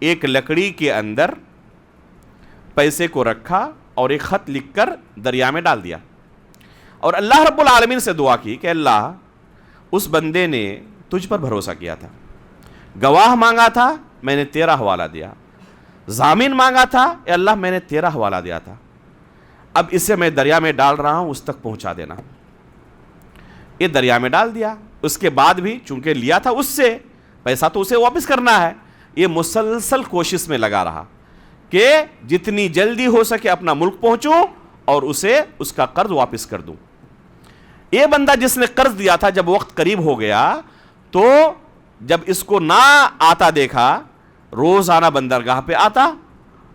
ایک لکڑی کے اندر پیسے کو رکھا اور ایک خط لکھ کر دریا میں ڈال دیا، اور اللہ رب العالمین سے دعا کی کہ اللہ، اس بندے نے تجھ پر بھروسہ کیا تھا، گواہ مانگا تھا، میں نے تیرا حوالہ دیا، ضامن مانگا تھا، اے اللہ میں نے تیرا حوالہ دیا تھا، اب اسے میں دریا میں ڈال رہا ہوں، اس تک پہنچا دینا۔ یہ دریا میں ڈال دیا۔ اس کے بعد بھی چونکہ لیا تھا اس سے پیسہ تو اسے واپس کرنا ہے، یہ مسلسل کوشش میں لگا رہا کہ جتنی جلدی ہو سکے اپنا ملک پہنچوں اور اسے اس کا قرض واپس کر دوں۔ یہ بندہ جس نے قرض دیا تھا جب وقت قریب ہو گیا تو جب اس کو نہ آتا دیکھا، روزانہ بندرگاہ پہ آتا،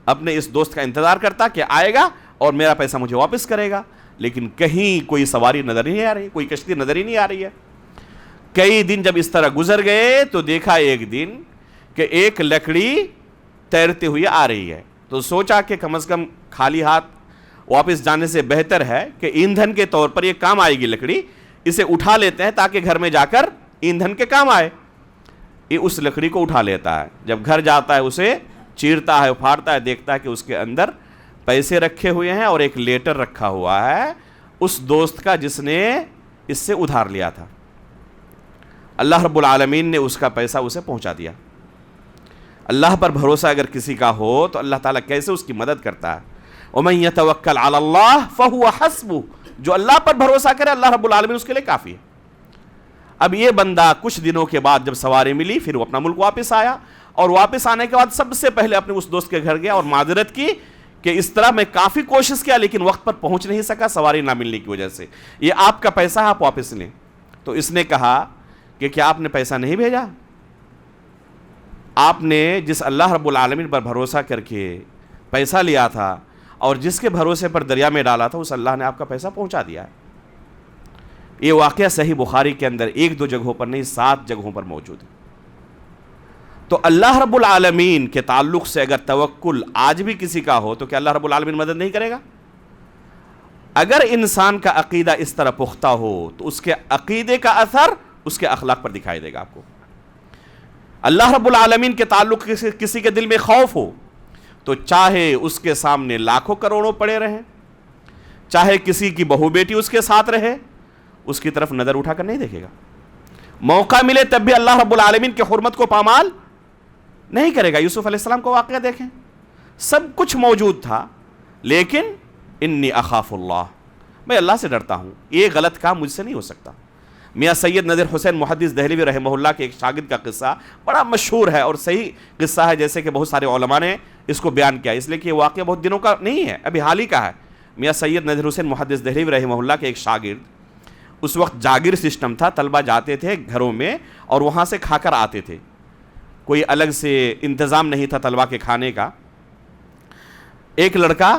اپنے اس دوست کا انتظار کرتا کہ آئے گا اور میرا پیسہ مجھے واپس کرے گا، لیکن کہیں کوئی سواری نظر ہی نہیں آ رہی، کوئی کشتی نظر ہی نہیں آ رہی ہے۔ کئی دن جب اس طرح گزر گئے تو دیکھا ایک دن کہ ایک لکڑی تیرتے ہوئے آ رہی ہے، تو سوچا کہ کم از کم خالی ہاتھ واپس جانے سے بہتر ہے کہ ایندھن کے طور پر یہ کام آئے گی لکڑی، اسے اٹھا لیتے ہیں تاکہ گھر میں جا کر ایندھن کے کام آئے۔ یہ اس لکڑی کو اٹھا لیتا ہے، جب گھر جاتا ہے اسے چیرتا ہے، پھاڑتا ہے، دیکھتا ہے کہ اس کے اندر پیسے رکھے ہوئے ہیں اور ایک لیٹر رکھا ہوا ہے اس دوست کا جس نے اس سے ادھار لیا تھا۔ اللہ رب العالمین نے اس کا پیسہ اسے پہنچا دیا۔ اللہ پر بھروسہ اگر کسی کا ہو تو اللہ تعالیٰ کیسے اس کی مدد کرتا ہے۔ وَمَن يَتَوَكَّلْ عَلَى اللَّهِ فَهُوَ حَسْبُهُ، جو اللہ پر بھروسہ کرے اللہ رب العالمین اس کے لیے کافی ہے۔ اب یہ بندہ کچھ دنوں کے بعد جب سواری ملی پھر وہ اپنا ملک واپس آیا، اور واپس آنے کے بعد سب سے پہلے اپنے اس دوست کے گھر گیا اور معذرت کی کہ اس طرح میں کافی کوشش کیا لیکن وقت پر پہنچ نہیں سکا سواری نہ ملنے کی وجہ سے، یہ آپ کا پیسہ ہے، آپ واپس لیں۔ تو اس نے کہا کہ کیا آپ نے پیسہ نہیں بھیجا؟ آپ نے جس اللہ رب العالمین پر بھروسہ کر کے پیسہ لیا تھا اور جس کے بھروسے پر دریا میں ڈالا تھا، اس اللہ نے آپ کا پیسہ پہنچا دیا ہے۔ یہ واقعہ صحیح بخاری کے اندر 1-2 جگہوں پر نہیں 7 جگہوں پر موجود ہے۔ تو اللہ رب العالمین کے تعلق سے اگر توکل آج بھی کسی کا ہو تو کیا اللہ رب العالمین مدد نہیں کرے گا؟ اگر انسان کا عقیدہ اس طرح پختہ ہو تو اس کے عقیدے کا اثر اس کے اخلاق پر دکھائی دے گا آپ کو۔ اللہ رب العالمین کے تعلق کسی کے دل میں خوف ہو تو چاہے اس کے سامنے لاکھوں کروڑوں پڑے رہیں، چاہے کسی کی بہو بیٹی اس کے ساتھ رہے، اس کی طرف نظر اٹھا کر نہیں دیکھے گا۔ موقع ملے تب بھی اللہ رب العالمین کی حرمت کو پامال نہیں کرے گا۔ یوسف علیہ السلام کو واقعہ دیکھیں، سب کچھ موجود تھا لیکن انی اخاف اللہ، میں اللہ سے ڈرتا ہوں، یہ غلط کام مجھ سے نہیں ہو سکتا۔ میاں سید نذیر حسین محدث دہلوی رحمہ اللہ کے ایک شاگرد کا قصہ بڑا مشہور ہے اور صحیح قصہ ہے، جیسے کہ بہت سارے علماء نے اس کو بیان کیا، اس لیے کہ یہ واقعہ بہت دنوں کا نہیں ہے، ابھی حال ہی کا ہے۔ میاں سید نذیر حسین محدث دہلوی رحمہ اللہ کے ایک شاگرد، اس وقت جاگیر سسٹم تھا، طلبہ جاتے تھے گھروں میں اور وہاں سے کھا کر آتے تھے، کوئی الگ سے انتظام نہیں تھا طلبہ کے کھانے کا۔ ایک لڑکا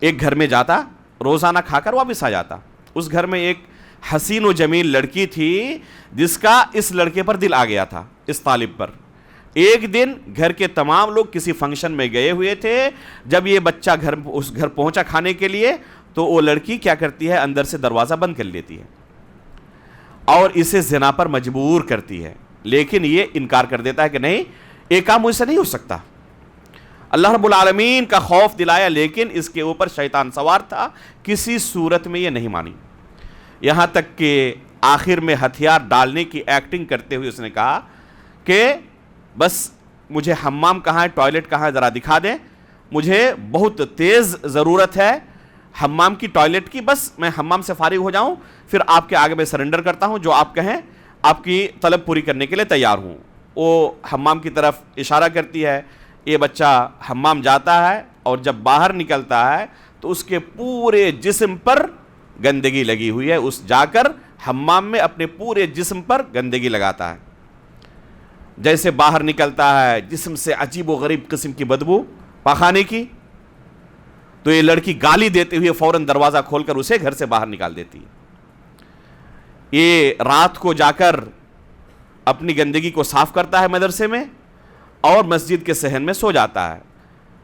ایک گھر میں جاتا، روزانہ کھا کر واپس آ جاتا۔ اس گھر میں ایک حسین و جمیل لڑکی تھی جس کا اس لڑکے پر دل آ گیا تھا، اس طالب پر۔ ایک دن گھر کے تمام لوگ کسی فنکشن میں گئے ہوئے تھے، جب یہ بچہ اس گھر پہنچا کھانے کے لیے تو وہ لڑکی کیا کرتی ہے، اندر سے دروازہ بند کر لیتی ہے اور اسے زنا پر مجبور کرتی ہے، لیکن یہ انکار کر دیتا ہے کہ نہیں، ایک کام مجھ سے نہیں ہو سکتا۔ اللہ رب العالمین کا خوف دلایا لیکن اس کے اوپر شیطان سوار تھا، کسی صورت میں یہ نہیں مانی، یہاں تک کہ آخر میں ہتھیار ڈالنے کی ایکٹنگ کرتے ہوئے اس نے کہا کہ بس مجھے حمام کہاں ہے، ٹوائلٹ کہاں ہے، ذرا دکھا دیں، مجھے بہت تیز ضرورت ہے حمام کی، ٹوائلٹ کی، بس میں حمام سے فارغ ہو جاؤں پھر آپ کے آگے میں سرنڈر کرتا ہوں، جو آپ کہیں آپ کی طلب پوری کرنے کے لیے تیار ہوں۔ وہ حمام کی طرف اشارہ کرتی ہے، یہ بچہ حمام جاتا ہے اور جب باہر نکلتا ہے تو اس کے پورے جسم پر گندگی لگی ہوئی ہے، اس جا کر حمام میں اپنے پورے جسم پر گندگی لگاتا ہے، جیسے باہر نکلتا ہے جسم سے عجیب و غریب قسم کی بدبو پاخانے کی، تو یہ لڑکی گالی دیتے ہوئے فوراً دروازہ کھول کر اسے گھر سے باہر نکال دیتی ہے۔ یہ رات کو جا کر اپنی گندگی کو صاف کرتا ہے مدرسے میں اور مسجد کے صحن میں سو جاتا ہے۔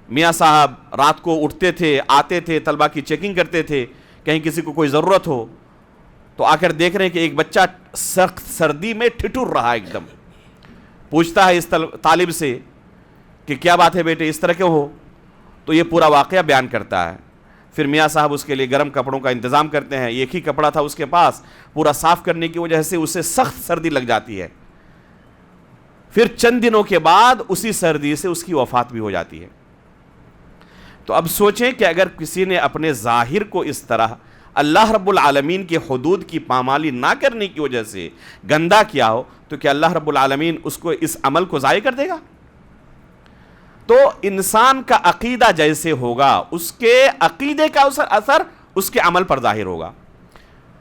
میاں صاحب رات کو اٹھتے تھے، آتے تھے، طلبہ کی چیکنگ کرتے تھے، کہیں کسی کو کوئی ضرورت ہو تو آ کر دیکھ رہے ہیں کہ ایک بچہ سخت سردی میں ٹھٹر رہا ہے، ایک دم پوچھتا ہے اس طالب سے کہ کیا بات ہے بیٹے، اس طرح کیوں ہو؟ تو یہ پورا واقعہ بیان کرتا ہے۔ پھر میاں صاحب اس کے لیے گرم کپڑوں کا انتظام کرتے ہیں، ایک ہی کپڑا تھا اس کے پاس، پورا صاف کرنے کی وجہ سے اسے سخت سردی لگ جاتی ہے۔ پھر چند دنوں کے بعد اسی سردی سے اس کی وفات بھی ہو جاتی ہے۔ تو اب سوچیں کہ اگر کسی نے اپنے ظاہر کو اس طرح اللہ رب العالمین کے حدود کی پامالی نہ کرنے کی وجہ سے گندا کیا ہو تو کیا اللہ رب العالمین اس کو اس عمل کو ضائع کر دے گا؟ تو انسان کا عقیدہ جیسے ہوگا اس کے عقیدے کا اثر اس کے عمل پر ظاہر ہوگا۔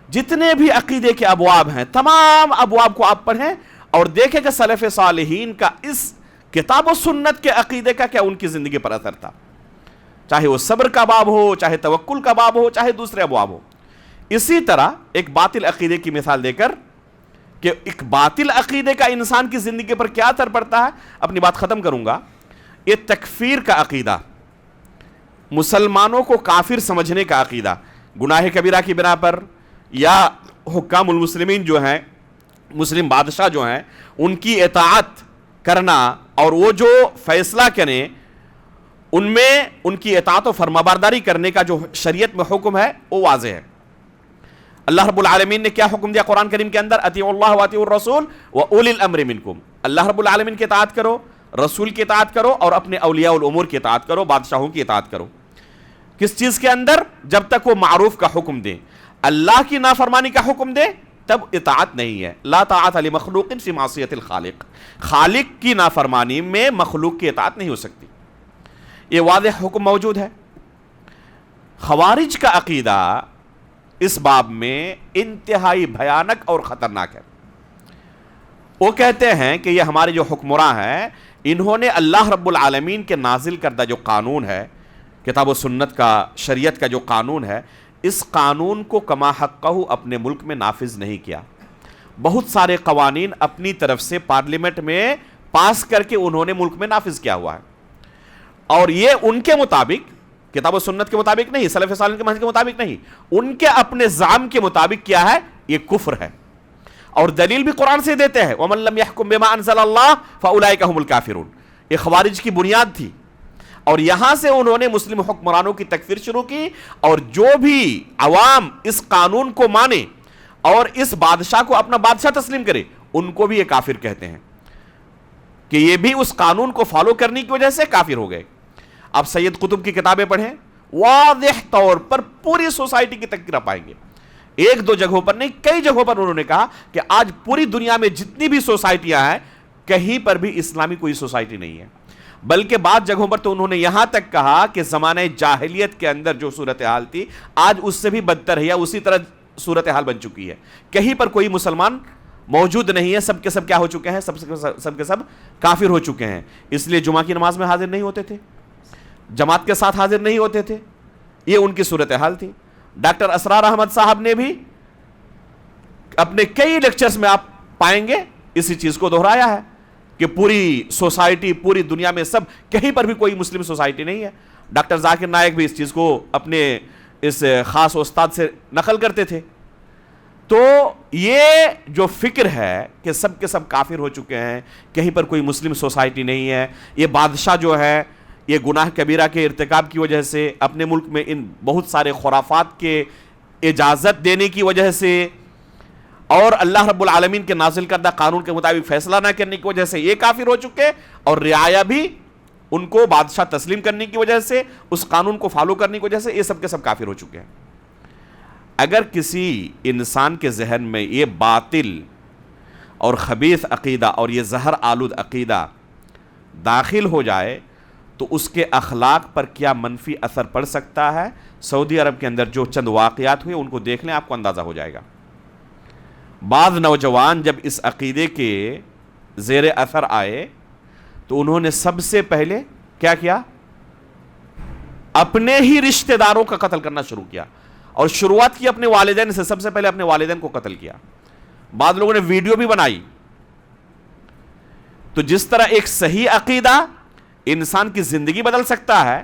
جتنے بھی عقیدے کے ابواب ہیں تمام ابواب کو آپ پڑھیں اور دیکھیں کہ سلف صالحین کا اس کتاب و سنت کے عقیدے کا کیا ان کی زندگی پر اثر تھا، چاہے وہ صبر کا باب ہو، چاہے توکل کا باب ہو، چاہے دوسرے ابواب ہو۔ اسی طرح ایک باطل عقیدے کی مثال دے کر کہ ایک باطل عقیدے کا انسان کی زندگی پر کیا اثر پڑتا ہے، اپنی بات ختم کروں گا۔ یہ تکفیر کا عقیدہ، مسلمانوں کو کافر سمجھنے کا عقیدہ، گناہ کبیرہ کی بنا پر، یا حکام المسلمین جو ہیں، مسلم بادشاہ جو ہیں، ان کی اطاعت کرنا اور وہ جو فیصلہ کریں ان میں ان کی اطاعت و فرمانبرداری کرنے کا جو شریعت میں حکم ہے وہ واضح ہے۔ اللہ رب العالمین نے کیا حکم دیا قرآن کریم کے اندر؟ اطیعوا اللہ واطیعوا الرسول واولی الامر منکم، اللہ رب العالمین کی اطاعت کرو، رسول کی اطاعت کرو اور اپنے اولیاء الامور کی اطاعت کرو، بادشاہوں کی اطاعت کرو۔ کس چیز کے اندر؟ جب تک وہ معروف کا حکم دیں، اللہ کی نافرمانی کا حکم دیں تب اطاعت نہیں ہے. لا طاعت لمخلوق فی معصیت الخالق. خالق کی نافرمانی میں مخلوق کی اطاعت نہیں ہو سکتی. یہ واضح حکم موجود ہے. خوارج کا عقیدہ اس باب میں انتہائی بھیانک اور خطرناک ہے. وہ کہتے ہیں کہ یہ ہمارے جو حکمراں ہیں انہوں نے اللہ رب العالمین کے نازل کردہ جو قانون ہے، کتاب و سنت کا، شریعت کا جو قانون ہے، اس قانون کو کما حقہ اپنے ملک میں نافذ نہیں کیا. بہت سارے قوانین اپنی طرف سے پارلیمنٹ میں پاس کر کے انہوں نے ملک میں نافذ کیا ہوا ہے، اور یہ ان کے مطابق، کتاب و سنت کے مطابق نہیں، سلف صالحین کے منہج کے مطابق نہیں، ان کے اپنے زعم کے مطابق کیا ہے، یہ کفر ہے. اور دلیل بھی قرآن سے دیتے ہیں وَمَن لَّمْ يَحْكُم بِمَا أَنزَلَ اللَّهُ فَأُولَٰئِكَ هُمُ الْكَافِرُونَ. یہ خوارج کی بنیاد تھی، اور یہاں سے انہوں نے مسلم حکمرانوں کی تکفیر شروع کی، اور جو بھی عوام اس قانون کو مانے اور اس بادشاہ کو اپنا بادشاہ تسلیم کرے ان کو بھی یہ کافر کہتے ہیں کہ یہ بھی اس قانون کو فالو کرنے کی وجہ سے کافر ہو گئے. اب سید قطب کی کتابیں پڑھیں، واضح طور پر پوری سوسائٹی کی تذکرہ پائیں گے. ایک دو جگہوں پر نہیں، کئی جگہوں پر انہوں نے کہا کہ آج پوری دنیا میں جتنی بھی سوسائٹیاں ہیں کہیں پر بھی اسلامی کوئی سوسائٹی نہیں ہے. بلکہ بعض جگہوں پر تو انہوں نے یہاں تک کہا کہ زمانہ جاہلیت کے اندر جو صورتحال تھی آج اس سے بھی بدتر ہے یا اسی طرح صورتحال بن چکی ہے. کہیں پر کوئی مسلمان موجود نہیں ہے، سب کے سب کیا ہو چکے ہیں، سب کے سب کافر ہو چکے ہیں. اس لیے جمعہ کی نماز میں حاضر نہیں ہوتے تھے، جماعت کے ساتھ حاضر نہیں ہوتے تھے. یہ ان کی صورتحال تھی. ڈاکٹر اسرار احمد صاحب نے بھی اپنے کئی لیکچرز میں آپ پائیں گے اسی چیز کو دہرایا ہے کہ پوری سوسائٹی، پوری دنیا میں سب، کہیں پر بھی کوئی مسلم سوسائٹی نہیں ہے. ڈاکٹر ذاکر نائک بھی اس چیز کو اپنے اس خاص استاد سے نقل کرتے تھے. تو یہ جو فکر ہے کہ سب کے سب کافر ہو چکے ہیں، کہیں پر کوئی مسلم سوسائٹی نہیں ہے، یہ بادشاہ جو ہے یہ گناہ کبیرہ کے ارتکاب کی وجہ سے، اپنے ملک میں ان بہت سارے خرافات کے اجازت دینے کی وجہ سے، اور اللہ رب العالمین کے نازل کردہ قانون کے مطابق فیصلہ نہ کرنے کی وجہ سے یہ کافر ہو چکے، اور رعایا بھی ان کو بادشاہ تسلیم کرنے کی وجہ سے، اس قانون کو فالو کرنے کی وجہ سے یہ سب کے سب کافر ہو چکے ہیں. اگر کسی انسان کے ذہن میں یہ باطل اور خبیث عقیدہ اور یہ زہر آلود عقیدہ داخل ہو جائے تو اس کے اخلاق پر کیا منفی اثر پڑ سکتا ہے. سعودی عرب کے اندر جو چند واقعات ہوئے ان کو دیکھ لیں، آپ کو اندازہ ہو جائے گا. بعض نوجوان جب اس عقیدے کے زیر اثر آئے تو انہوں نے سب سے پہلے کیا کیا، اپنے ہی رشتہ داروں کا قتل کرنا شروع کیا، اور شروعات کی اپنے والدین سے. سب سے پہلے اپنے والدین کو قتل کیا. بعض لوگوں نے ویڈیو بھی بنائی. تو جس طرح ایک صحیح عقیدہ انسان کی زندگی بدل سکتا ہے،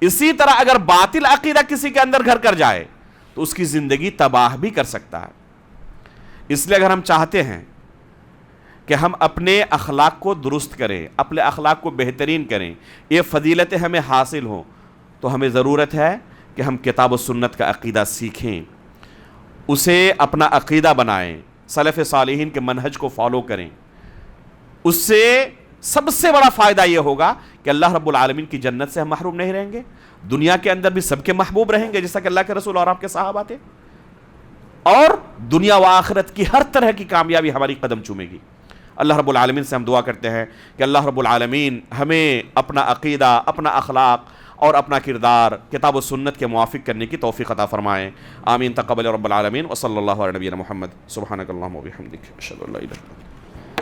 اسی طرح اگر باطل عقیدہ کسی کے اندر گھر کر جائے تو اس کی زندگی تباہ بھی کر سکتا ہے. اس لیے اگر ہم چاہتے ہیں کہ ہم اپنے اخلاق کو درست کریں، اپنے اخلاق کو بہترین کریں، یہ فضیلتیں ہمیں حاصل ہوں، تو ہمیں ضرورت ہے کہ ہم کتاب و سنت کا عقیدہ سیکھیں، اسے اپنا عقیدہ بنائیں، سلف صالحین کے منہج کو فالو کریں. اس سے سب سے بڑا فائدہ یہ ہوگا کہ اللہ رب العالمین کی جنت سے ہم محروم نہیں رہیں گے، دنیا کے اندر بھی سب کے محبوب رہیں گے جیسا کہ اللہ کے رسول اور آپ کے صحابہ تھے، اور دنیا و آخرت کی ہر طرح کی کامیابی ہماری قدم چومے گی. اللہ رب العالمین سے ہم دعا کرتے ہیں کہ اللہ رب العالمین ہمیں اپنا عقیدہ، اپنا اخلاق اور اپنا کردار کتاب و سنت کے موافق کرنے کی توفیق عطا فرمائیں. آمین. تقبل رب العالمین. وصلی اللہ علی نبینا محمد. سبحانک اللہم و بحمدک. اشہد ان لا الہ الا انت.